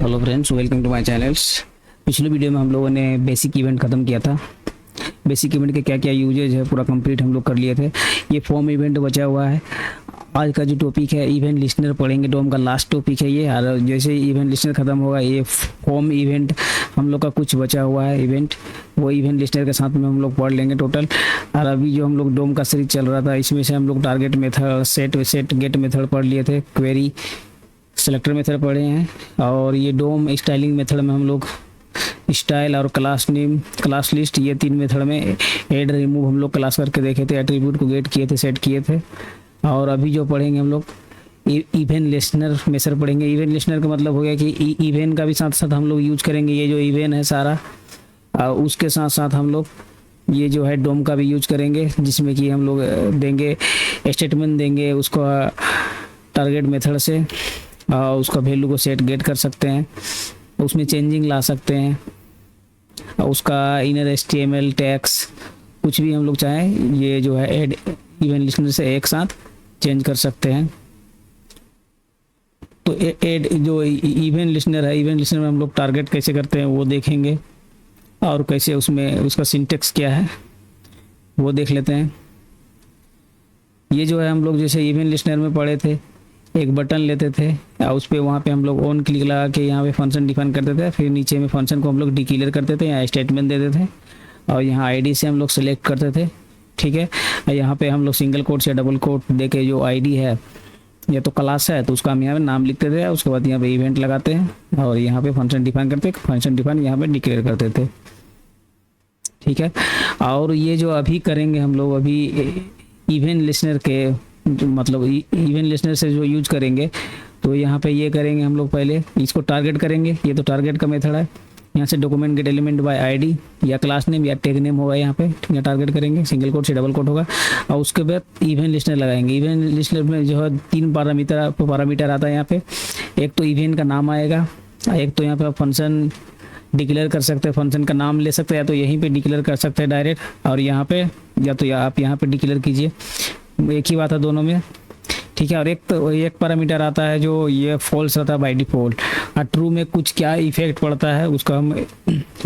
Hello friends, welcome to my channels. पिछले video में हम लोगों ने बेसिक इवेंट ख़त्म किया था। बेसिक इवेंट के क्या क्या यूजेज है पूरा कंप्लीट हम लोग कर लिए थे। ये फॉर्म इवेंट बचा हुआ है। आज का जो टॉपिक है इवेंट लिस्नर पढ़ेंगे। डोम का लास्ट टॉपिक है ये। और जैसे इवेंट लिस्नर ख़त्म होगा ये फॉर्म इवेंट हम लोग का कुछ बचा हुआ है इवेंट, वो इवेंट लिस्नर के साथ में हम लोग पढ़ लेंगे टोटल। और अभी जो हम लोग डोम का सीरीज चल रहा था इसमें से हम लोग target method, set get method पढ़ लिए थे, क्वेरी सेलेक्टर मेथड पढ़े हैं। और ये डोम स्टाइलिंग मेथड में हम लोग स्टाइल और क्लास नेम, क्लास लिस्ट, ये तीन मेथड में ऐड रिमूव हम लोग क्लास करके देखे थे, एट्रीब्यूट को गेट किए थे, सेट किए थे। और अभी जो पढ़ेंगे हम लोग इवेंट लिस्नर मेथड पढ़ेंगे। इवेंट लिस्नर का मतलब हो गया कि इवेंट का भी साथ साथ हम लोग यूज करेंगे। ये जो इवेंट है सारा, उसके साथ साथ हम लोग ये जो है डोम का भी यूज करेंगे, जिसमें कि हम लोग देंगे स्टेटमेंट देंगे उसको टारगेट मेथड से, उसका वैल्यू को सेट गेट कर सकते हैं, उसमें चेंजिंग ला सकते हैं, उसका इनर HTML टैग्स कुछ भी हम लोग चाहें ये जो है ऐड इवेंट लिस्नर से एक साथ चेंज कर सकते हैं। तो ऐड जो इवेंट लिस्नर है, इवेंट लिस्नर में हम लोग टारगेट कैसे करते हैं वो देखेंगे, और कैसे उसमें उसका सिंटेक्स क्या है वो देख लेते हैं। ये जो है हम लोग जैसे इवेंट लिस्नर में पढ़े थे, एक बटन लेते थे और उस पर वहाँ पे हम लोग ऑन क्लिक लगा के यहाँ पे फंक्शन डिफाइन करते थे, फिर नीचे में फंक्शन को हम लोग डिक्लेयर करते थे, यहाँ स्टेटमेंट देते थे और यहाँ आईडी से हम लोग सेलेक्ट करते थे। ठीक है, यहाँ पे हम लोग सिंगल कोट से डबल कोट दे के जो आईडी है या तो क्लास है तो उसका हम यहाँ पे नाम लिखते थे, उसके बाद यहाँ पे इवेंट लगाते हैं और यहाँ पे फंक्शन डिफाइन करते, फंक्शन डिफाइन यहाँ पे डिक्लेयर करते थे। ठीक है, और ये जो अभी करेंगे हम लोग, अभी इवेंट लिस्नर के मतलब इवेंट लिस्नर से जो यूज करेंगे, तो यहाँ पे ये करेंगे हम लोग, पहले इसको टारगेट करेंगे। ये तो टारगेट का मेथड है। यहाँ से document gate element by ID या क्लास नेम या टैग नेम होगा, यहाँ पे यहाँ टारगेट करेंगे, सिंगल कोट से डबल कोट होगा और उसके बाद इवेंट लिस्नर लगाएंगे। इवेंट लिस्नर में जो है तीन पैरामीटर आता है यहाँ पे। एक तो इवेंट का नाम आएगा, एक तो यहाँ पे फंक्शन डिक्लेयर कर सकते हैं, फंक्शन का नाम ले सकते हैं या तो यहीं पे डिक्लेयर कर सकते हैं डायरेक्ट, और यहाँ पे या तो आप यहाँ पे डिक्लेयर कीजिए, एक ही बात है दोनों में। ठीक है, और एक पैरामीटर आता है जो ये फॉल्स रहता है बाय डिफ़ॉल्ट, और ट्रू में कुछ क्या इफेक्ट पड़ता है उसका हम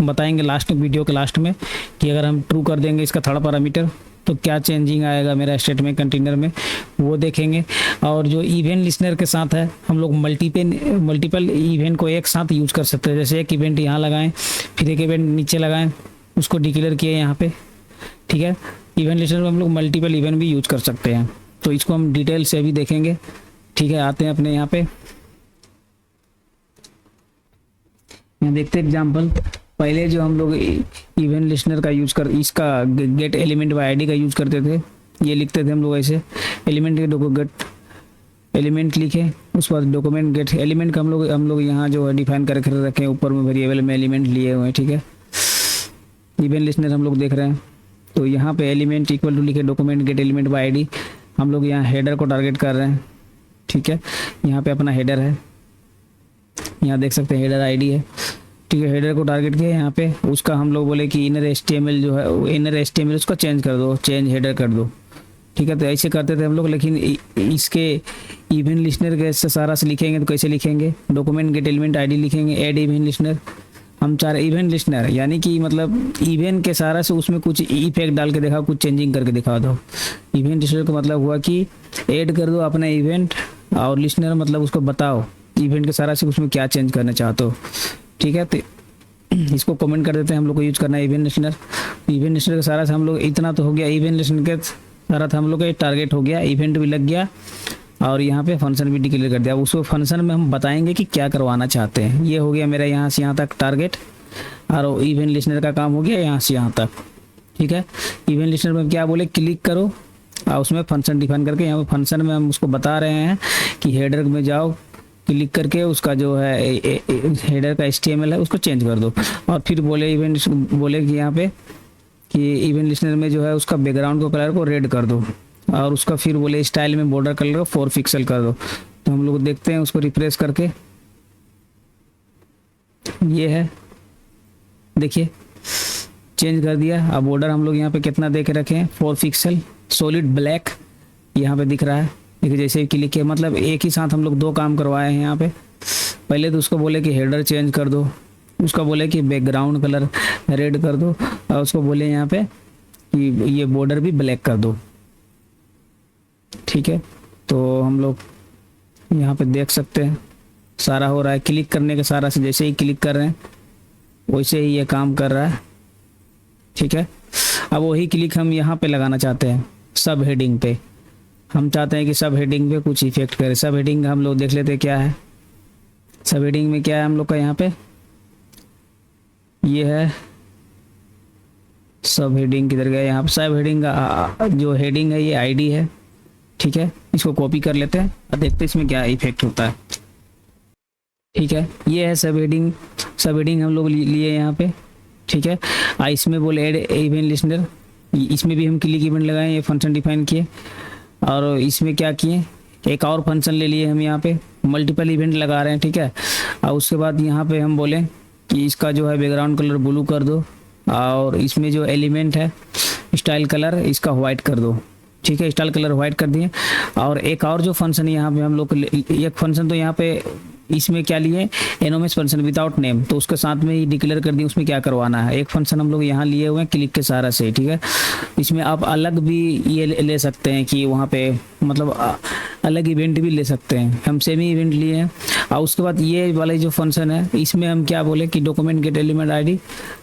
बताएंगे लास्ट वीडियो के लास्ट में, कि अगर हम ट्रू कर देंगे इसका थर्ड पैरामीटर तो क्या चेंजिंग आएगा मेरा स्टेटमेंट कंटेनर में, वो देखेंगे। और जो इवेंट लिस्नर के साथ है हम लोग मल्टीपल इवेंट को एक साथ यूज कर सकते हैं। जैसे एक इवेंट यहाँ लगाएं, फिर एक इवेंट नीचे लगाएं, उसको डिक्लेयर किए यहाँ पे। ठीक है, इवेंट लिस्नर में हम लोग मल्टीपल इवेंट भी यूज कर सकते हैं, तो इसको हम डिटेल से भी देखेंगे। ठीक है, आते हैं अपने यहाँ पे, यहाँ देखते हैं एग्जाम्पल। पहले जो हम लोग इवेंट लिस्नर का यूज कर, इसका गेट एलिमेंट बाय आईडी का यूज करते थे, ये लिखते थे हम लोग ऐसे, एलिमेंट के गेट एलिमेंट लिखे, उसके बाद डॉक्यूमेंट गेट एलिमेंट का हम लोग यहाँ जो है डिफाइन करके रखें, ऊपर में वेरिएबल में एलिमेंट लिए हुए हैं। ठीक है, इवेंट लिस्नर हम लोग देख रहे हैं, तो यहाँ पे एलिमेंट इक्वल टू लिखे document gate element by ID, हम लोग यहाँ हेडर को टारगेट कर रहे हैं। ठीक है, यहाँ पे अपना हेडर है, यहाँ देख सकते हैं हेडर आईडी है। ठीक है, हेडर को टारगेट किया, यहाँ पे उसका हम लोग बोले कि इनर HTML जो है, इनर HTML उसका चेंज कर दो, चेंज हेडर कर दो। ठीक है, तो ऐसे करते थे हम लोग, लेकिन इसके इवेंट लिस्नर के सारा से लिखेंगे तो कैसे लिखेंगे, डॉक्यूमेंट गेट एलिमेंट आईडी लिखेंगे, ऐड इवेंट लिस्नर, हम चाह रहे इवेंट लिस्नर यानी कि मतलब इवेंट के सारा से उसमें कुछ इफेक्ट डाल के दिखाओ, कुछ चेंजिंग करके दिखा दो। इवेंट लिस्नर का मतलब हुआ कि ऐड कर दो अपने इवेंट, और लिस्नर मतलब उसको बताओ इवेंट के सारा से उसमें क्या चेंज करना चाहते हो। ठीक है, तो इसको कमेंट कर देते हैं, हम लोग को यूज करना है इवेंट लिस्नर। इवेंट लिस्नर का सारा से हम लोग इतना तो हो गया, इवेंट लिस्नर के सारा था हम लोग का टारगेट हो गया, इवेंट भी लग गया और यहाँ पे फंक्शन भी डिक्लेयर कर दिया। उसको फंक्शन में हम बताएंगे कि क्या करवाना चाहते हैं। ये हो गया मेरा यहाँ से यहाँ तक टारगेट, और इवेंट लिस्नर का काम हो गया यहाँ से यहाँ तक। ठीक है, इवेंट लिस्नर में क्या बोले, क्लिक करो और उसमें फंक्शन डिफाइन करके, यहाँ पे फंक्शन में हम उसको बता रहे हैं कि हेडर में जाओ, क्लिक करके उसका जो है हेडर का HTML है उसको चेंज कर दो, और फिर बोले इवेंट बोले कि यहाँ पे कि इवेंट लिस्नर में जो है उसका बैकग्राउंड को कलर को रेड कर दो, और उसका फिर बोले स्टाइल में बॉर्डर कलर को 4 पिक्सल कर दो। तो हम लोग देखते हैं उसको रिफ्रेश करके, ये है देखिए चेंज कर दिया। अब बॉर्डर हम लोग यहाँ पे कितना दे के रखे हैं, 4 पिक्सल सॉलिड ब्लैक यहाँ पे दिख रहा है। देखिए जैसे क्लिक किया, मतलब एक ही साथ हम लोग दो काम करवाए हैं यहाँ पे। पहले तो उसको बोले कि हेडर चेंज कर दो, उसका बोले कि बैकग्राउंड कलर रेड कर दो, और उसको बोले यहाँ पे कि ये बॉर्डर भी ब्लैक कर दो। ठीक है, तो हम लोग यहाँ पे देख सकते हैं सारा हो रहा है। क्लिक करने के सारा से जैसे ही क्लिक कर रहे हैं वैसे ही ये काम कर रहा है। ठीक है, अब वही क्लिक हम यहाँ पे लगाना चाहते हैं सब हेडिंग पे। हम चाहते हैं कि सब हेडिंग पे कुछ इफेक्ट करे। सब हेडिंग हम लोग देख लेते हैं क्या है। सब हेडिंग में क्या है हम लोग का, यहाँ पे ये है सब हेडिंग। किधर गया, यहाँ पे सब हेडिंग का जो हेडिंग है ये आईडी है। ठीक है, इसको कॉपी कर लेते हैं और देखते हैं इसमें क्या इफेक्ट होता है। ठीक है, ये है सब हेडिंग। सब हेडिंग हम लोग लिए यहाँ पे। ठीक है, इसमें बोले ऐड इवेंट लिस्नर, इसमें भी हम क्लिक इवेंट लगाए, ये फंक्शन डिफाइन किए। और इसमें क्या किए, एक और फंक्शन ले लिए हम यहाँ पे, मल्टीपल इवेंट लगा रहे हैं। ठीक है, और उसके बाद यहाँ पे हम बोले कि इसका जो है बैकग्राउंड कलर ब्लू कर दो, और इसमें जो एलिमेंट है स्टाइल कलर इसका वाइट कर दो। ठीक है, स्टाइल कलर वाइट कर दिए। और एक और जो फंक्शन यहाँ पे हम लोग एक फंक्शन तो यहाँ पे इसमें क्या लिए, एनोमस फंक्शन विदाउट नेम, तो उसके साथ में ही डिक्लेयर कर दिए उसमें क्या करवाना है। एक फंक्शन हम लोग यहाँ लिए हुए हैं क्लिक के सहारा से। ठीक है, इसमें आप अलग भी ये ले सकते हैं कि वहाँ पे मतलब अलग इवेंट भी ले सकते हैं। हम सेमी इवेंट लिए हैं। और उसके बाद ये वाला जो फंक्शन है इसमें हम क्या बोले कि डॉक्यूमेंट गेट एलिमेंट आईडी,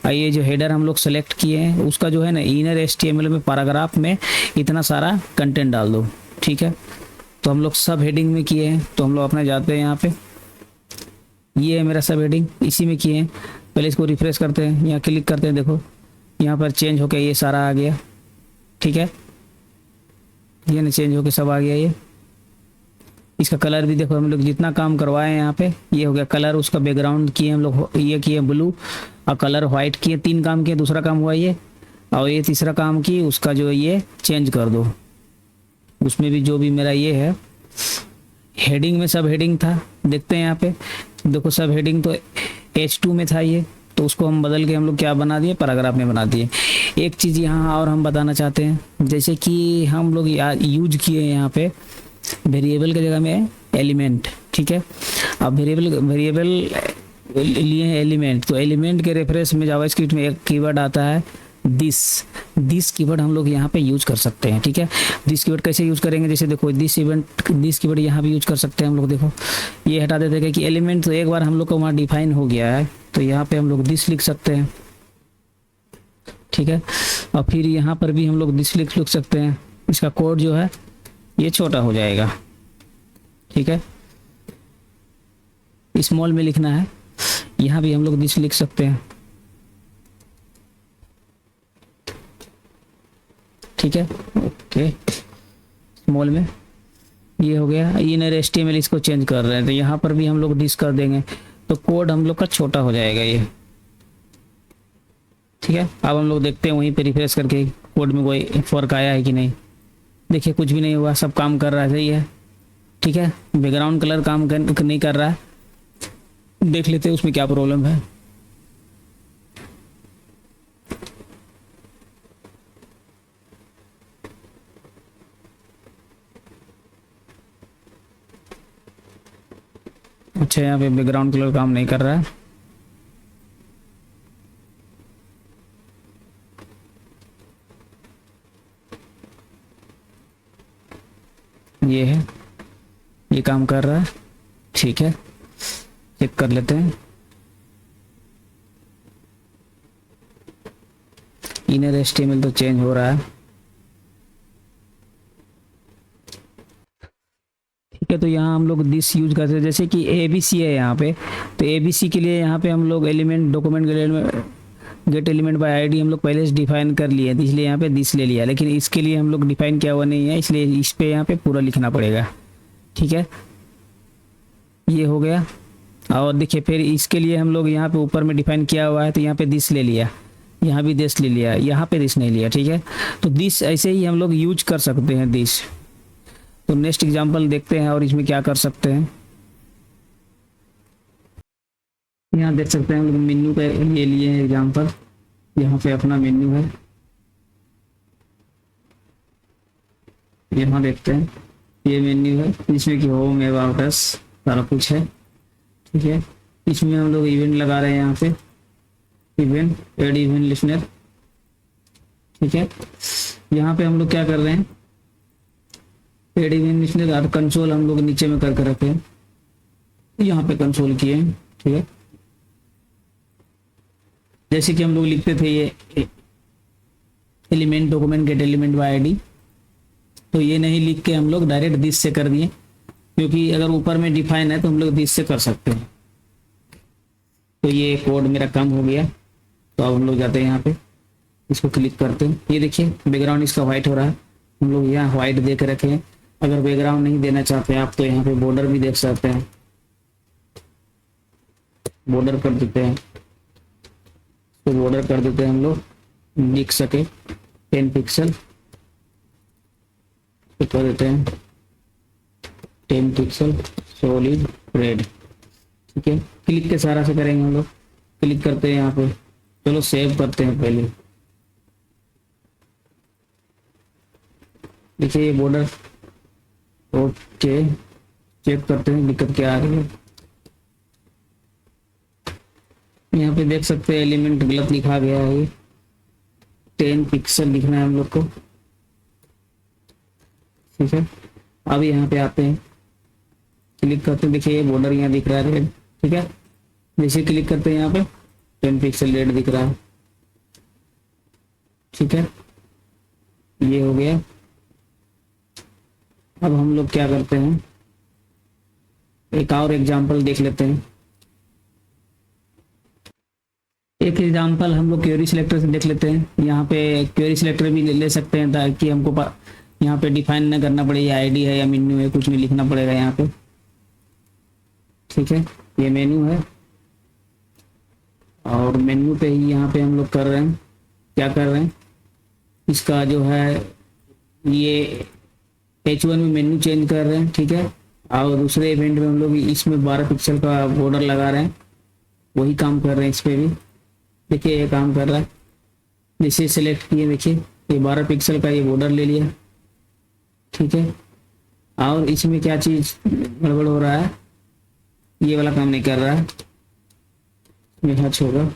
ये जो हेडर हम लोग सेलेक्ट किए हैं उसका जो है ना इनर एचटीएमएल में पैराग्राफ में इतना सारा कंटेंट डाल दो। ठीक है, तो हम लोग सब हेडिंग में किए हैं। तो हम लोग अपने जाते हैं यहाँ पे, ये है मेरा सब हेडिंग, इसी में किए हैं। पहले इसको रिफ्रेश करते हैं, यहाँ क्लिक करते हैं, देखो यहाँ पर चेंज होके ये सारा आ गया। ठीक है, ये ना चेंज होके सब आ गया। ये इसका कलर भी देखो, हम लोग जितना काम करवाए हैं यहाँ पे ये हो गया कलर। उसका बैकग्राउंड किए हम लोग, ये किए ब्लू, और कलर वाइट किए। 3 काम किए, दूसरा काम हुआ ये, और ये तीसरा काम की उसका जो ये चेंज कर दो। उसमें भी जो भी मेरा ये है हेडिंग में सब हेडिंग था, देखते हैं यहाँ पे देखो सब हेडिंग तो H2 में था ये, तो उसको हम बदल के हम लोग क्या बना दिए, पैराग्राफ में बना दिए। एक चीज़ यहाँ और हम बताना चाहते हैं, जैसे कि हम लोग यूज किए यहाँ पे वेरिएबल की जगह में एलिमेंट। ठीक है, अब वेरिएबल लिए हैं एलिमेंट, तो एलिमेंट के रेफरेंस में जावास्क्रिप्ट में एक कीवर्ड आता है दिस कीवर्ड हम लोग यहाँ पे यूज कर सकते हैं। ठीक है, दिस कीवर्ड कैसे यूज करेंगे, जैसे देखो दिस कीवर्ड यहाँ भी यूज कर सकते हैं हम लोग। देखो ये हटा देते हैं कि एलिमेंट तो एक बार हम लोग को वहाँ डिफाइन हो गया है, तो यहाँ पे हम लोग दिस लिख सकते हैं। ठीक है, और फिर यहाँ पर भी हम लोग दिस लिख सकते हैं। इसका कोड जो है ये छोटा हो जाएगा। ठीक है, स्मॉल में लिखना है, यहाँ भी हम लोग दिस लिख सकते हैं। ठीक है, ओके, स्मॉल में ये हो गया। इनर एचटीएमएल इसको चेंज कर रहे हैं, तो यहाँ पर भी हम लोग दिस कर देंगे, तो कोड हम लोग का छोटा हो जाएगा ये। ठीक है, अब हम लोग देखते हैं वहीं पे रिफ्रेश करके कोड में कोई फर्क आया है कि नहीं। देखिए कुछ भी नहीं हुआ, सब काम कर रहा है, सही है। ठीक है, बैकग्राउंड कलर काम नहीं कर रहा है, देख लेते हैं उसमें क्या प्रॉब्लम है। अच्छा, यहाँ पे बैकग्राउंड कलर काम नहीं कर रहा है। ये है, ये काम कर रहा है। ठीक है, चेक कर लेते हैं। इनर एचटीएमएल तो चेंज हो रहा है। ठीक है, तो यहाँ हम लोग दिस यूज करते हैं, जैसे कि ABC है यहाँ पे, तो ABC के लिए यहाँ पे हम लोग element document gate element by ID हम लोग पहले से डिफाइन कर लिए, इसलिए यहाँ पे दिस ले लिया। लेकिन इसके लिए हम लोग डिफाइन किया हुआ नहीं है, इसलिए इस पे यहाँ पे पूरा लिखना पड़ेगा। ठीक है, ये हो गया। और देखिए फिर इसके लिए हम लोग यहाँ पे ऊपर में डिफाइन किया हुआ है, तो यहाँ पे दिस ले लिया, यहाँ भी दिस ले लिया, यहाँ पे दिस नहीं लिया। ठीक है, तो दिस ऐसे ही हम लोग यूज कर सकते हैं दिस। तो नेक्स्ट एग्जांपल देखते हैं और इसमें क्या कर सकते हैं। यहाँ देख सकते हैं हम लोग मेन्यू का ये लिए हैं एग्जांपल, यहाँ पे अपना मेन्यू है, यहाँ देखते हैं ये मेन्यू है, जिसमें कि होम अबाउट अस सारा कुछ है। ठीक है। इसमें हम लोग इवेंट लगा रहे हैं यहाँ पे, इवेंट एड इवेंट लिस्नर, ठीक है। यहाँ पे हम लोग क्या कर रहे हैं, एड इवेंट लिस्नर और कंसोल हम लोग नीचे में करके रखे हैं, यहाँ पे कंसोल किए हैं, ठीक है। जैसे कि हम लोग लिखते थे ये element document gate element by ID, तो ये नहीं लिख के हम लोग डायरेक्ट दिस से कर दिए, क्योंकि अगर ऊपर में डिफाइन है तो हम लोग दिस से कर सकते हैं। तो ये कोड मेरा कम हो गया, तो अब हम लोग जाते हैं यहाँ पे, इसको क्लिक करते हैं। ये देखिए बैकग्राउंड इसका व्हाइट हो रहा है, हम लोग यहाँ व्हाइट दे के रखे हैं। अगर बैकग्राउंड नहीं देना चाहते आप तो यहाँ पे बॉर्डर भी देख सकते हैं, बॉर्डर कर देते हैं, तो बॉर्डर कर देते हैं हम लोग, लिख सके 10 पिक्सल, तो कर देते हैं 10 पिक्सल सॉलिड रेड, ठीक है। क्लिक के सारा से करेंगे हम लोग, क्लिक करते हैं यहाँ पे, चलो सेव करते हैं पहले। देखिए ये बॉर्डर, ओके, चेक करते हैं दिक्कत क्या आ रही है। यहाँ पे देख सकते हैं एलिमेंट गलत लिखा गया है, ये 10 पिक्सल लिखना है हम लोग को, ठीक है। अब यहाँ पे आते हैं, क्लिक करते हैं, देखिए ये बॉर्डर यहाँ दिख रहा है रेड, ठीक है। जैसे क्लिक करते हैं यहाँ पे 10 पिक्सल रेड दिख रहा है, ठीक है। ये हो गया। अब हम लोग क्या करते हैं, एक और एग्जांपल देख लेते हैं। एक एग्जांपल हम लोग क्वेरी सिलेक्टर से देख लेते हैं। यहाँ पे क्वेरी सिलेक्टर भी ले सकते हैं ताकि हमको यहाँ पे डिफाइन न करना पड़े ये आईडी है या मेन्यू है, कुछ नहीं लिखना पड़ेगा यहाँ पे, ठीक है। ये मेन्यू है और मेन्यू पे ही यहाँ पे हम लोग कर रहे हैं, क्या कर रहे हैं, इसका जो है ये H1 में मेन्यू चेंज कर रहे हैं, ठीक है। और दूसरे इवेंट में हम लोग इसमें 12 पिक्सल का बॉर्डर लगा रहे हैं, वही काम कर रहे हैं इस पे भी। देखिए ये काम कर रहा है, जैसे सेलेक्ट किए देखिए ये 12 पिक्सल का ये बॉर्डर ले लिया, ठीक है। और इसमें क्या चीज़ गड़बड़ हो रहा है, ये वाला काम नहीं कर रहा है, ये हच होगा,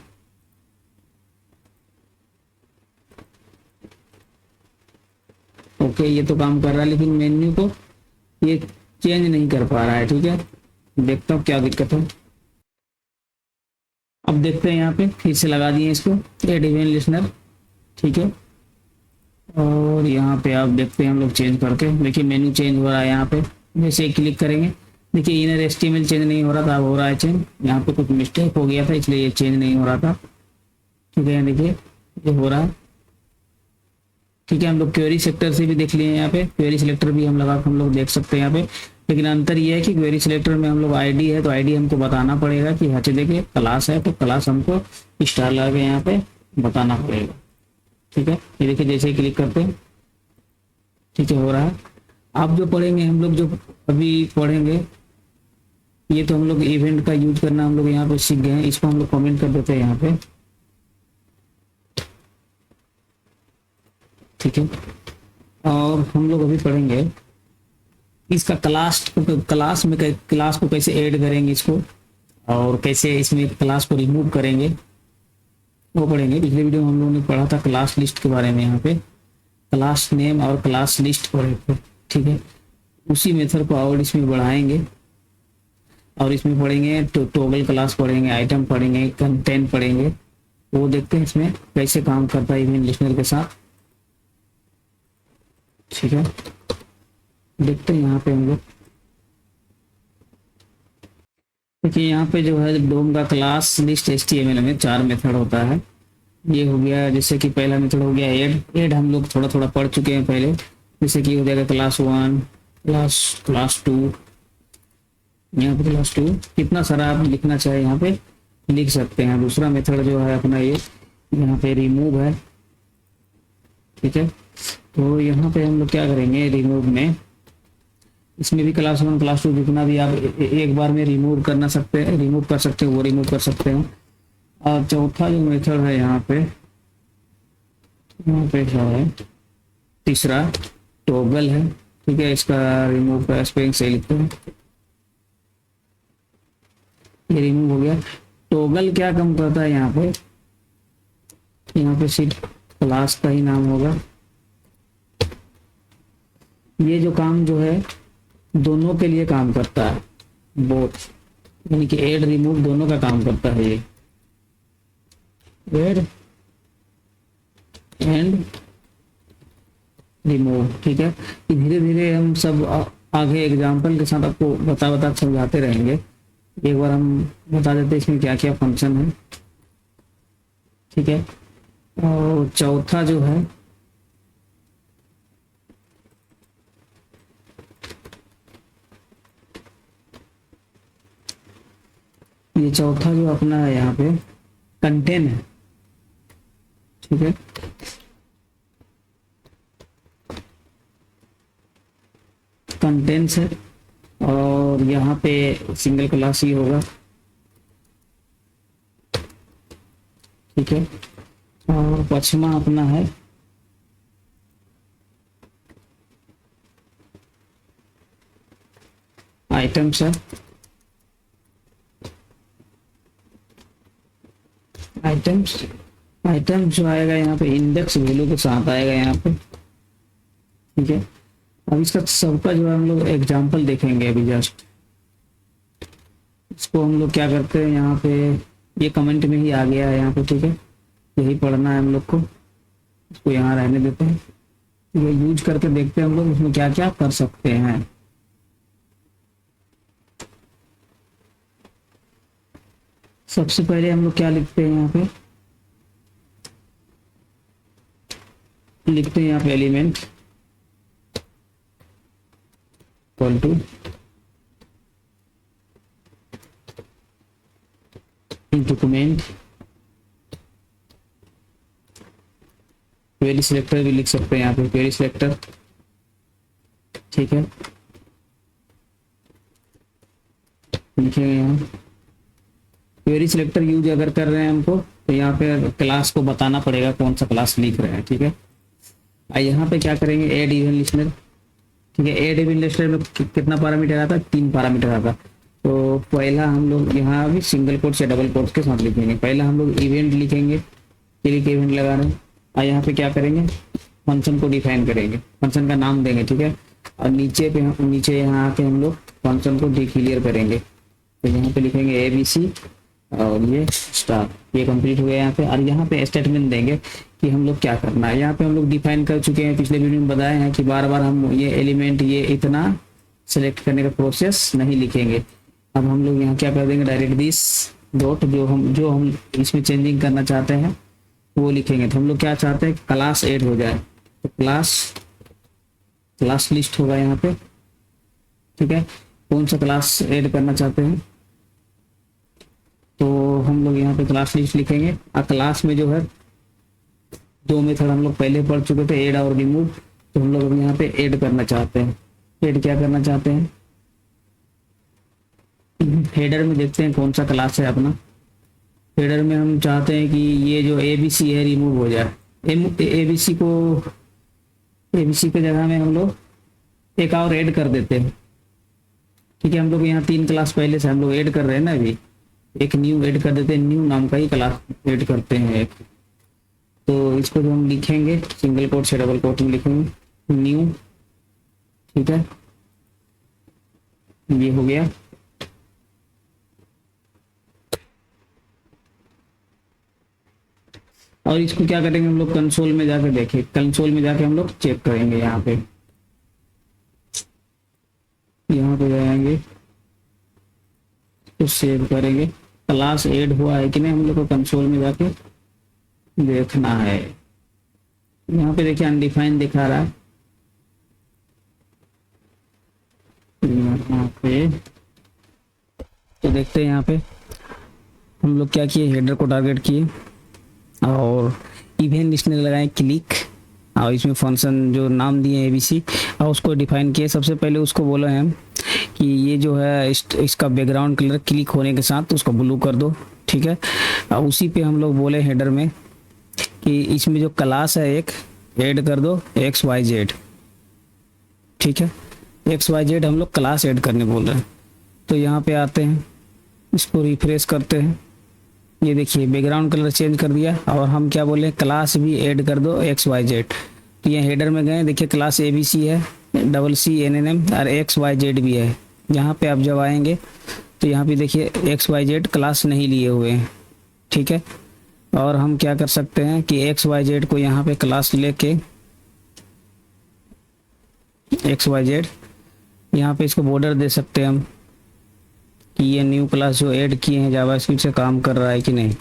ओके। ये तो काम कर रहा है लेकिन मेन्यू को ये चेंज नहीं कर पा रहा है, ठीक है। देखता हूँ क्या दिक्कत है। अब देखते हैं यहाँ पे फिर से लगा दिए इसको एड इवेंट लिस्नर, ठीक है। और यहाँ पे आप देखते हैं हम लोग चेंज करके, देखिए मेन्यू चेंज हो रहा है यहाँ पे। जैसे क्लिक करेंगे देखिए इनर एचटीएमएल चेंज नहीं हो रहा था, अब हो रहा है चेंज। यहाँ पे कुछ मिस्टेक हो गया था इसलिए ये चेंज नहीं हो रहा था, ठीक है। देखिए ये हो रहा है, ठीक है। हम लोग क्वेरी सेक्टर से भी देख लिए यहाँ पे, क्वेरी सिलेक्टर भी हम लगा हम लोग देख सकते हैं यहाँ पे। लेकिन अंतर ये है कि क्वेरी सिलेक्टर में हम लोग आईडी है तो आईडी हमको बताना पड़ेगा कि हाँ देखिए क्लास है तो क्लास हमको स्टार लगा के यहाँ पे बताना पड़ेगा, ठीक है। ये देखिए जैसे ही क्लिक करते हैं, ठीक है, हो रहा है। अब जो पढ़ेंगे हम लोग, जो अभी पढ़ेंगे ये तो हम लोग इवेंट का यूज करना हम लोग यहाँ पे सीख गए हैं, इसको हम लोग कमेंट कर देते हैं यहाँ पे, ठीक है। और हम लोग अभी पढ़ेंगे इसका क्लास में क्लास को कैसे ऐड करेंगे इसको, और कैसे इसमें क्लास को रिमूव करेंगे वो पढ़ेंगे। पिछले वीडियो में हम लोगों ने पढ़ा था क्लास लिस्ट के बारे में, यहाँ पे क्लास नेम और क्लास लिस्ट पढ़े थे, ठीक है। उसी मेथड को और इसमें बढ़ाएंगे और इसमें पढ़ेंगे टॉगल क्लास पढ़ेंगे, आइटम पढ़ेंगे, कंटेंट पढ़ेंगे, वो देखते हैं इसमें कैसे काम करता है इवेंट लिस्नर के साथ, ठीक है। देखते हैं यहाँ पे हम लोग, देखिए यहाँ पे जो है डोम का क्लास लिस्ट HTML में 4 मेथड होता है। ये हो गया, जैसे कि पहला मेथड हो गया ऐड हम लोग थोड़ा थोड़ा पढ़ चुके हैं पहले, जैसे कि हो जाएगा क्लास 1, क्लास 2, यहाँ पे क्लास 2, कितना सारा आप लिखना चाहे यहाँ पे लिख सकते हैं। दूसरा मेथड जो है अपना ये यहाँ पे रिमूव है, ठीक है। तो यहाँ पे हम लोग क्या करेंगे, रिमूव में इसमें भी क्लास 1 क्लास 2 जितना भी आप एक बार में रिमूव कर सकते हैं वो रिमूव कर सकते हैं। और चौथा जो मेथड है यहाँ पे क्या है, तीसरा टॉगल है, ठीक है। इसका रिमूव का स्पेलिंग सही लिखते हैं, ये रिमूव हो गया। टॉगल क्या काम करता है यहाँ पे, सिर्फ क्लास का ही नाम होगा। ये जो काम जो है दोनों के लिए काम करता है, बोथ, यानी कि ऐड रिमूव दोनों का काम करता है ये, ऐड एंड रिमूव। ठीक है, धीरे धीरे हम सब आगे एग्जाम्पल के साथ आपको बता समझाते रहेंगे। एक बार हम बता देते हैं इसमें क्या क्या फंक्शन है। ठीक है, और चौथा जो है ये चौथा जो अपना है यहाँ पे कंटेन है। ठीक है, कंटेंट्स है और यहाँ पे सिंगल क्लास ही होगा। ठीक है, और पश्चिमा अपना है आइटम्स है। आइटम्स जो आएगा यहाँ पे इंडेक्स वैल्यू के साथ आएगा यहाँ पे। ठीक है, अब इसका सबका जो है हम लोग एग्जाम्पल देखेंगे अभी जस्ट। इसको हम लोग क्या करते हैं यहाँ पे, ये कमेंट में ही आ गया है यहाँ पे। ठीक है, यही पढ़ना है हम लोग को, इसको यहाँ रहने देते हैं। ये यूज करके देखते हैं हम लोग इसमें क्या क्या कर सकते हैं। सबसे पहले हम लोग क्या लिखते हैं यहाँ पे, लिखते हैं यहाँ पे element equal to document, query selector भी लिख सकते हैं यहाँ पे, क्वेरी सिलेक्टर। ठीक है, लिखेंगे यहाँ क्वेरी सिलेक्टर यूज अगर कर रहे हैं हमको तो यहाँ पे क्लास को बताना पड़ेगा कौन सा क्लास लिख रहे हैं। ठीक है, यहाँ पे क्या करेंगे, ऐड इवेंट लिस्टनर। ठीक है, ऐड इवेंट लिस्टनर में कितना पैरामीटर आता है, 3 पैरामीटर आता है। तो पहला हम लोग यहाँ भी सिंगल कोट्स या डबल कोट्स के साथ लिखेंगे। पहला हम लोग इवेंट लिखेंगे, क्लिक इवेंट लगा रहे हैं, और यहाँ पे क्या करेंगे, फंक्शन को डिफाइन करेंगे, फंक्शन का नाम देंगे। ठीक है, और नीचे यहाँ आके हम लोग फंक्शन को डिक्लेयर करेंगे। तो यहाँ पे लिखेंगे ABC और ये स्टार, ये कंप्लीट हो गया यहाँ पे। और यहाँ पे स्टेटमेंट देंगे कि हम लोग क्या करना है। यहाँ पे हम लोग डिफाइन कर चुके हैं, पिछले वीडियो में बताए हैं कि बार बार हम ये एलिमेंट ये इतना सेलेक्ट करने का प्रोसेस नहीं लिखेंगे। अब हम लोग यहाँ क्या कर देंगे, डायरेक्ट दिस डॉट जो हम इसमें चेंजिंग करना चाहते हैं वो लिखेंगे। तो हम लोग क्या चाहते हैं, क्लास ऐड हो जाए, तो क्लास लिस्ट होगा यहाँ पे। ठीक है, कौन सा क्लास ऐड करना चाहते हैं तो हम लोग यहाँ पे क्लास लिस्ट लिखेंगे। और क्लास में जो है 2 मेथड हम लोग पहले पढ़ चुके थे, ऐड और रिमूव। तो हम लोग अभी यहाँ पे ऐड करना चाहते हैं। ऐड क्या करना चाहते हैं, हेडर में देखते हैं कौन सा क्लास है अपना। हेडर में हम चाहते हैं कि ये जो ABC है रिमूव हो जाए। ABC के जगह में हम लोग एक और ऐड कर देते हैं। ठीक है, हम लोग यहाँ 3 क्लास पहले से हम लोग ऐड कर रहे हैं ना, अभी एक न्यू ऐड कर देते हैं, न्यू नाम का ही क्लास ऐड करते हैं एक। तो इसको जो हम लिखेंगे सिंगल कोट से डबल कोट में लिखेंगे न्यू। ठीक है, ये हो गया। और इसको क्या करेंगे हम लोग, कंसोल में जाकर देखें, कंसोल में जाके हम लोग चेक करेंगे। यहाँ पे जाएंगे तो सेव करेंगे, क्लास ऐड हुआ है कि नहीं हम लोग को कंसोल में जाके देखना है। यहाँ पे देखिए अनडिफाइंड दिखा रहा है यहाँ पे। तो देखते हैं यहाँ पे हम लोग क्या किए, हेडर को टारगेट किए और इवेंट लिस्टनर लगाए क्लिक, और इसमें फंक्शन जो नाम दिए ABC और उसको डिफाइन किए। सबसे पहले उसको बोला है कि ये जो है इसका बैकग्राउंड कलर क्लिक होने के साथ उसको ब्लू कर दो। ठीक है, और उसी पे हम लोग बोले हेडर में कि इसमें जो क्लास है एक ऐड कर दो XYZ। ठीक है, XYZ हम लोग क्लास ऐड करने बोल रहे हैं। तो यहाँ पे आते हैं, इसको रिफ्रेश करते हैं। ये देखिए बैकग्राउंड कलर चेंज कर दिया। और हम क्या बोले, क्लास भी ऐड कर दो XYZ। तो ये हेडर में गए, देखिए क्लास ABC है, CCNNM और XYZ भी है। यहाँ पे आप जब आएंगे तो यहाँ पे देखिए XYZ क्लास नहीं लिए हुए हैं, ठीक है। और हम क्या कर सकते हैं कि XYZ को यहाँ पे क्लास लेके XYZ यहाँ पे इसको बॉर्डर दे सकते हैं हम कि ये न्यू क्लास जो ऐड किए हैं जावास्क्रिप्ट से काम कर रहा है कि नहीं।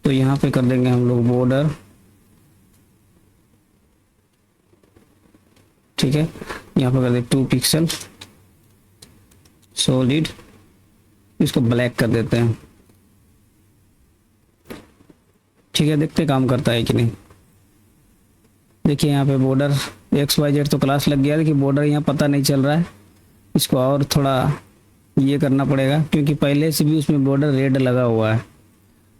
तो यहाँ पे कर देंगे हम लोग बॉर्डर, ठीक है। यहाँ पे कर दें 2 पिक्सल सॉलिड, इसको ब्लैक कर देते हैं, ठीक है। देखते काम करता है कि नहीं। देखिए यहाँ पे बॉर्डर XYZ तो क्लास लग गया, देखिए बॉर्डर यहाँ पता नहीं चल रहा है। इसको और थोड़ा ये करना पड़ेगा क्योंकि पहले से भी उसमें बॉर्डर रेड लगा हुआ है।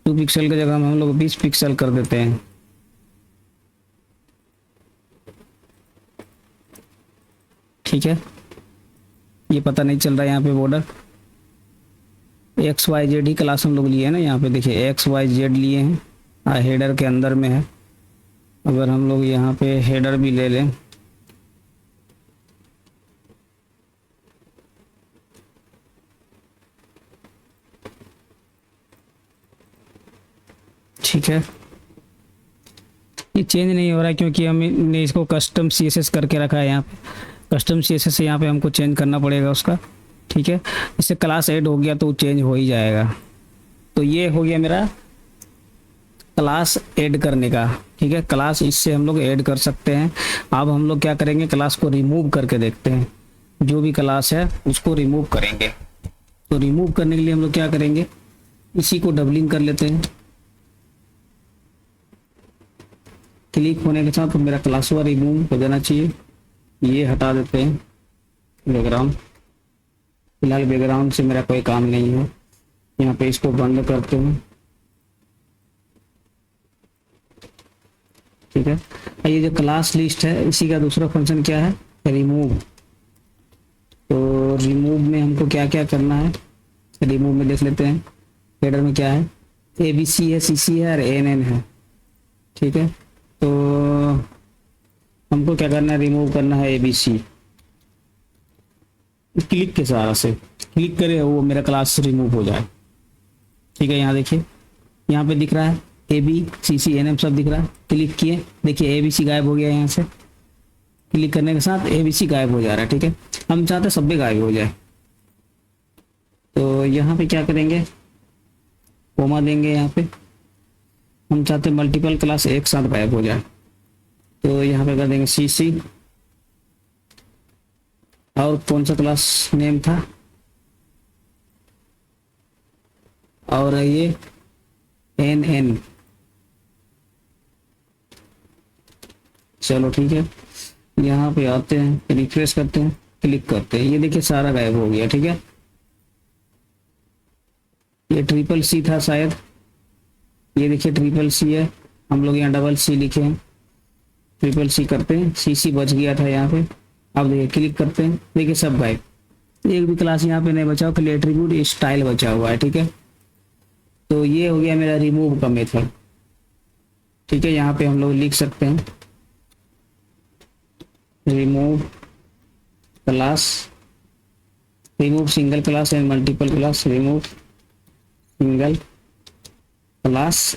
2 पिक्सल की जगह हम लोग 20 पिक्सल कर देते हैं, ठीक है। ये पता नहीं चल रहा है यहाँ पे बॉर्डर। XYZ ही क्लास हम लोग लिए हैं ना, यहाँ पे देखिए XYZ लिए हैं, हेडर के अंदर में है। अगर हम लोग यहाँ पे हेडर भी ले लें, ठीक है। ये चेंज नहीं हो रहा है क्योंकि हमने इसको कस्टम CSS करके रखा है। यहाँ पे कस्टम CSS से यहाँ पे हमको चेंज करना पड़ेगा उसका, ठीक है। इससे क्लास ऐड हो गया तो चेंज हो ही जाएगा। तो ये हो गया मेरा क्लास ऐड करने का, ठीक है। क्लास इससे हम लोग ऐड कर सकते हैं। अब हम लोग क्या करेंगे, क्लास को रिमूव करके देखते हैं। जो भी क्लास है उसको रिमूव करेंगे। तो रिमूव करने के लिए हम लोग क्या करेंगे, इसी को डबलिंग कर लेते हैं। क्लिक होने के साथ तो मेरा क्लास हुआ रिमूव हो जाना चाहिए। ये हटा देते हैं बैकग्राउंड, फिलहाल बैकग्राउंड से मेरा कोई काम नहीं है। यहाँ पे इसको बंद करते हैं, ठीक है। ये जो क्लास लिस्ट है इसी का दूसरा फंक्शन क्या है, रिमूव। तो रिमूव में हमको क्या क्या करना है, रिमूव में देख लेते हैं। हेडर में क्या है, ABC है, CC है और NN है, ठीक है। तो हमको क्या करना है, रिमूव करना है ABC। क्लिक के सहारा से क्लिक करें वो मेरा क्लास रिमूव हो जाए, ठीक है। यहाँ देखिए, यहाँ पे दिख रहा है AB CC NM सब दिख रहा है। क्लिक किए, देखिए ABC गायब हो गया। यहाँ से क्लिक करने के साथ ABC गायब हो जा रहा है, ठीक है। हम चाहते हैं सब भी गायब हो जाए। तो यहाँ पे क्या करेंगे, कोमा देंगे। यहाँ पे हम चाहते हैं मल्टीपल क्लास एक साथ गायब हो जाए। तो यहाँ पे कर देंगे CC, और कौन सा क्लास नेम था, और ये NN। चलो ठीक है, यहाँ पे आते हैं, रिफ्रेश करते हैं, क्लिक करते हैं, ये देखिए सारा गायब हो गया, ठीक है। ये CCC था शायद, ये देखिए CCC है, हम लोग यहाँ CCC लिखे हैं। CCC करते हैं, CC बच गया था यहाँ पे। अब देखिए क्लिक करते हैं, देखिए सब गायब। एक भी क्लास यहाँ पे नहीं बचा, खाली एट्रीब्यूट स्टाइल बचा हुआ है, ठीक है। तो ये हो गया मेरा रिमूव का मेथड, ठीक है। यहाँ पे हम लोग लिख सकते हैं remove class, remove single class and multiple class, remove single class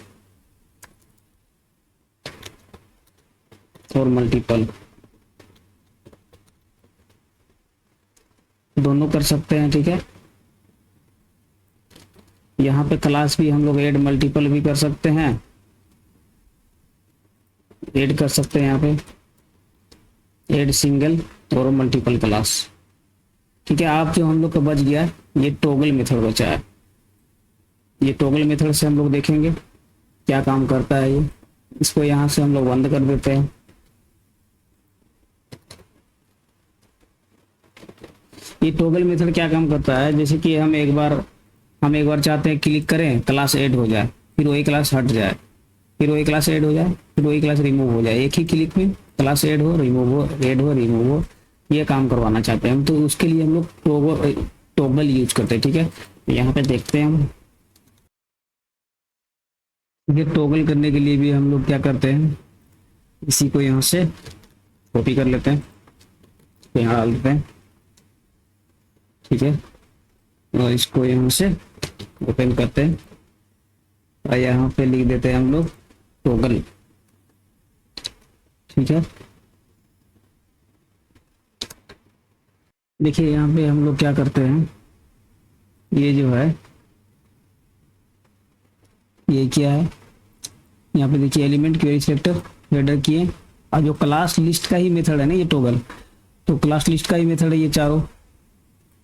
और मल्टीपल, दोनों कर सकते हैं, ठीक है। यहाँ पे क्लास भी हम लोग ऐड मल्टीपल भी कर सकते हैं, ऐड कर सकते हैं यहाँ पे ऐड सिंगल और मल्टीपल क्लास, ठीक है। आप जो हम लोग का बच गया ये टॉगल मेथड बचा है। ये टॉगल मेथड से हम लोग देखेंगे क्या काम करता है ये। इसको यहाँ से हम लोग बंद कर देते हैं। ये टॉगल मेथड क्या काम करता है, जैसे कि हम एक बार चाहते हैं क्लिक करें, क्लास ऐड हो जाए, फिर वही क्लास हट जाए, फिर वही क्लास ऐड हो जाए, फिर वही क्लास रिमूव हो जाए। एक ही क्लिक में क्लास ऐड हो, रिमूव हो, ऐड हो, रिमूव हो, ये काम करवाना चाहते हैं हम। तो उसके लिए हम लोग टॉगल यूज करते हैं, ठीक है। यहाँ पे देखते हैं हम, ये टॉगल करने के लिए भी हम लोग क्या करते हैं, इसी को यहाँ से कॉपी कर लेते हैं, तो यहाँ डाल देते हैं, ठीक है। और इसको यहाँ से ओपन करते हैं और यहाँ पे लिख देते हैं हम लोग टॉगल, ठीक है। देखिए यहाँ पे हम लोग क्या करते हैं, ये जो है ये क्या है, यहाँ पे देखिए एलिमेंट क्वेरी सिलेक्टर हेडर किए, और जो क्लास लिस्ट का ही मेथड है ना ये टॉगल, तो क्लास लिस्ट का ही मेथड है ये चारों,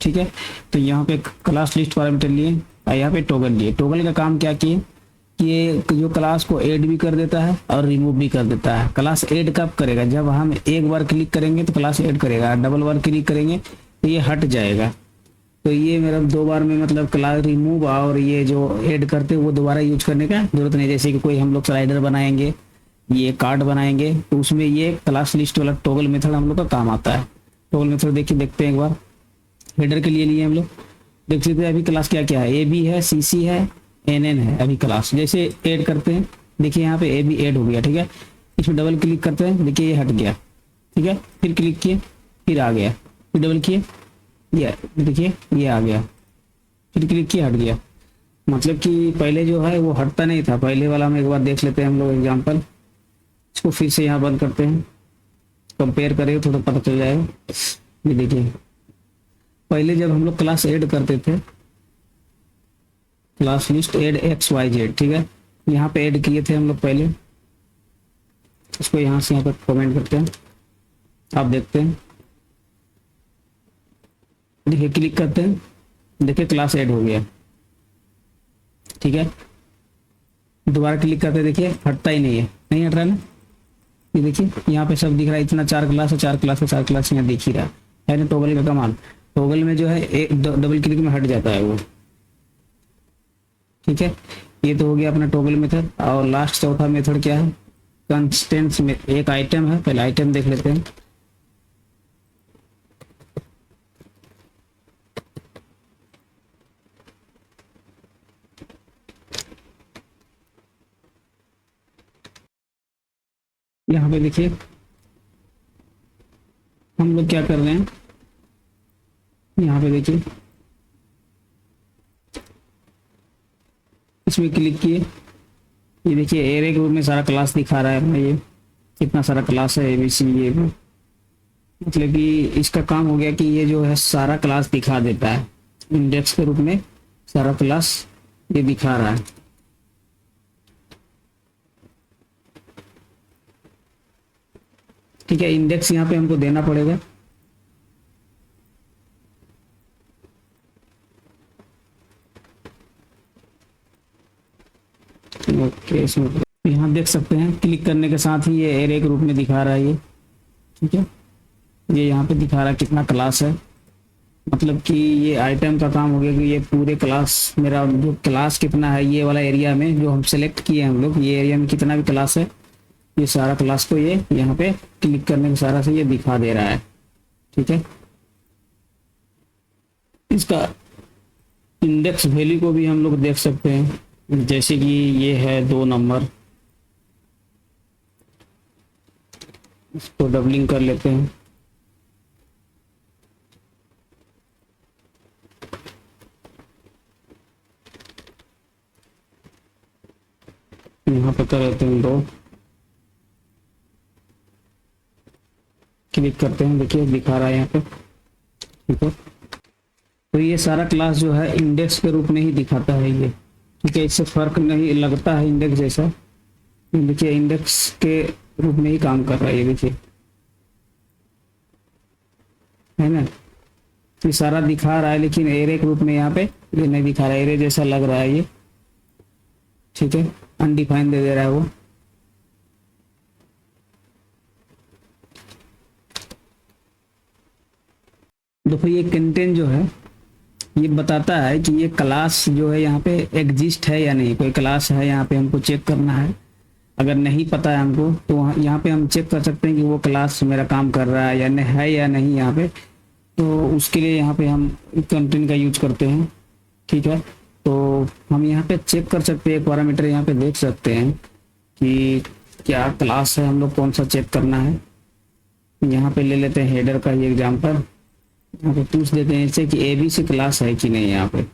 ठीक है। तो यहाँ पे क्लास लिस्ट पैरामीटर लिए और यहाँ पे टॉगल लिए। टॉगल का काम क्या किए कि ये जो क्लास को ऐड भी कर देता है और रिमूव भी कर देता है। क्लास ऐड कब करेगा, जब हम एक बार क्लिक करेंगे तो क्लास ऐड करेगा, डबल बार क्लिक करेंगे तो ये हट जाएगा। तो ये मेरा 2 बार में मतलब क्लास रिमूव और ये जो ऐड करते हैं वो दोबारा यूज करने का जरूरत नहीं। जैसे कि कोई हम लोग स्लाइडर बनाएंगे, ये कार्ड बनाएंगे, तो उसमें ये क्लास लिस्ट वाला टॉगल मेथड हम लोग का काम आता है। टॉगल मेथड देखिए, देखते हैं एक बार। हेडर के लिए हम लोग देख सकते हैं अभी क्लास क्या क्या है, ए बी है, सी सी है, एन एन है। अभी क्लास जैसे ऐड करते हैं, देखिए यहाँ पे ए बी ऐड हो गया, ठीक है। इसमें डबल क्लिक करते हैं, देखिए ये हट गया, ठीक है। फिर क्लिक किए, फिर आ गया, फिर डबल किए, ये देखिए ये आ गया, फिर क्लिक किया, हट गया। मतलब कि पहले जो है वो हटता नहीं था। पहले वाला हम एक बार देख लेते हैं हम लोग एग्जाम्पल। इसको फिर से यहाँ बंद करते हैं, कंपेयर करेंगे थोड़ा पता चल जाएगा। ये देखिए पहले जब हम लोग क्लास ऐड करते थे, class list add x y z, ठीक है, यहाँ पे ऐड किए थे हम लोग पहले। इसको यहाँ से यहाँ पे कमेंट करते हैं, आप देखते हैं, देखिए क्लिक करते हैं, देखिए क्लास ऐड हो गया, ठीक है। दोबारा क्लिक करते हैं, देखिए हटता ही नहीं है, नहीं हट रहा ना। ये देखिए यहाँ पे सब दिख रहा है, इतना 4 क्लास है, 4 क्लास है, 4 क्लास यहाँ दिख ही रहा है ना। टॉगल का कमाल, टॉगल में जो है एक डबल क्लिक में हट जाता है वो, ठीक है। ये तो हो गया अपना टॉगल मेथड। और लास्ट चौथा मेथड क्या है, कंस्टेंट्स में एक आइटम है, पहले आइटम देख लेते हैं। यहाँ पे देखिए हम लोग क्या कर रहे हैं, यहाँ पे देखिए इसमें क्लिक किए, ये देखिए एरे के रूप में सारा क्लास दिखा रहा है अपना, ये कितना सारा क्लास है एबीसी। ये भी मतलब कि इसका काम हो गया कि ये जो है सारा क्लास दिखा देता है, इंडेक्स के रूप में सारा क्लास ये दिखा रहा है, ठीक है। इंडेक्स यहाँ पे हमको देना पड़ेगा, ओके। इसमें यहाँ देख सकते हैं क्लिक करने के साथ ही ये एरे के रूप में दिखा रहा है ये, ठीक है। ये यहाँ पे दिखा रहा है कितना क्लास है, मतलब कि ये आइटम का काम हो गया कि ये पूरे क्लास, मेरा जो क्लास कितना है ये वाला एरिया में जो हम सेलेक्ट किए हम लोग, ये एरिया में कितना भी क्लास है, ये सारा क्लास को ये यहाँ पे क्लिक करने के सारा से ये दिखा दे रहा है, ठीक है। इसका इंडेक्स वैल्यू को भी हम लोग देख सकते हैं, जैसे कि ये है 2 नंबर, इसको डबलिंग कर लेते हैं, यहाँ पे कर लेते हैं 2, क्लिक करते हैं, देखिए दिखा रहा है यहाँ पे, ठीक है। तो ये सारा क्लास जो है इंडेक्स के रूप में ही दिखाता है ये, ठीक है। इससे फर्क नहीं लगता है इंडेक्स जैसा, देखिए इंडेक्स के रूप में ही काम कर रहा है ये, देखिए है ना। ये सारा दिखा रहा है लेकिन एरे के रूप में यहाँ पे ये नहीं दिखा रहा है, एरे जैसा लग रहा है ये, ठीक है। अनडिफाइंड दे दे रहा है वो। देखो ये कंटेंट जो है ये बताता है कि ये क्लास जो है यहाँ पे एग्जिस्ट है या नहीं, कोई क्लास है यहाँ पे हमको चेक करना है। अगर नहीं पता है हमको तो यहाँ पे हम चेक कर सकते हैं कि वो क्लास मेरा काम कर रहा है या नहीं यहाँ पे। तो उसके लिए यहाँ पे हम कंटेंट का यूज करते हैं, ठीक है, तो हम यहाँ पे चेक कर सकते हैं, एक पैरामीटर यहाँ पे देख सकते हैं कि क्या क्लास है, हम लोग कौन सा चेक करना है। यहाँ पे ले लेते हैं हेडर का ही एग्जाम्पल, यहाँ पे पूछ देते हैं इससे कि ABC क्लास है कि नहीं। यहाँ पे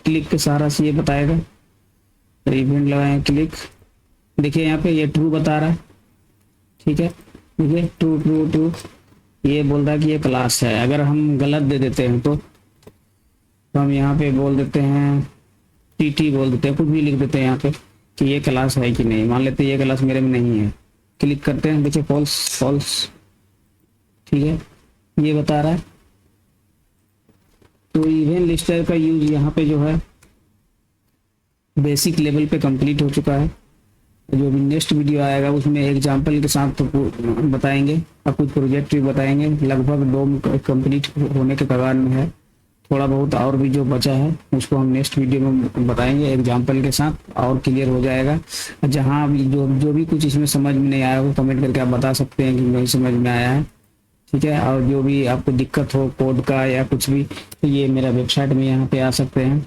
क्लिक के सहारा से ये बताएगा, इवेंट लगाएं क्लिक, देखिए यहाँ पे ये ट्रू बता रहा है। ठीक है, देखिए ट्रू ट्रू ट्रू, ये बोल रहा है कि ये क्लास है। अगर हम गलत दे देते हैं तो हम यहाँ पे बोल देते हैं TT बोल देते हैं, कुछ भी लिख देते हैं यहाँ पे कि ये क्लास है कि नहीं। मान लेते हैं ये क्लास मेरे में नहीं है, क्लिक करते हैं, देखिए फॉल्स फॉल्स। ठीक है, ये बता रहा है। तो इवेंट लिस्टर का यूज यहाँ पे जो है बेसिक लेवल पे कंप्लीट हो चुका है। जो भी नेक्स्ट वीडियो आएगा उसमें एग्जाम्पल के साथ तो बताएंगे और कुछ प्रोजेक्ट भी बताएंगे। लगभग 2 कंप्लीट होने के कगार में है, थोड़ा बहुत और भी जो बचा है उसको हम नेक्स्ट वीडियो में बताएंगे एग्जाम्पल के साथ, और क्लियर हो जाएगा। जहाँ भी जो भी कुछ इसमें समझ में नहीं आया वो कमेंट करके आप बता सकते हैं कि नहीं समझ में आया है। ठीक है, और जो भी आपको दिक्कत हो कोड का या कुछ भी, तो ये मेरा वेबसाइट में यहाँ पे आ सकते हैं,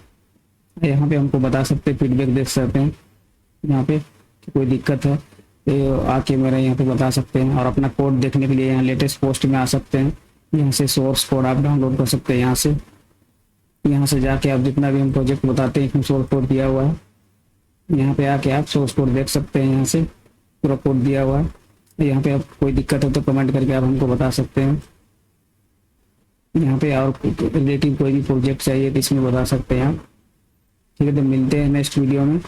यहाँ पे हमको बता सकते हैं, फीडबैक दे सकते हैं। यहाँ पे कोई दिक्कत है तो आके मेरा यहाँ पे बता सकते हैं, और अपना कोड देखने के लिए यहाँ लेटेस्ट पोस्ट में आ सकते हैं। यहाँ से सोर्स कोड आप डाउनलोड कर सकते हैं। यहाँ से जाके आप जितना भी हम प्रोजेक्ट बताते हैं इसमें सोर्स कोड दिया हुआ है, यहाँ पे आके आप सोर्स कोड देख सकते हैं। यहाँ से पूरा कोड दिया हुआ है। यहाँ पे आप कोई दिक्कत हो तो कमेंट करके आप हमको बता सकते हैं। यहाँ पे और रिलेटिव कोई भी प्रोजेक्ट चाहिए तो इसमें बता सकते हैं आप। ठीक है, तो मिलते हैं नेक्स्ट वीडियो में।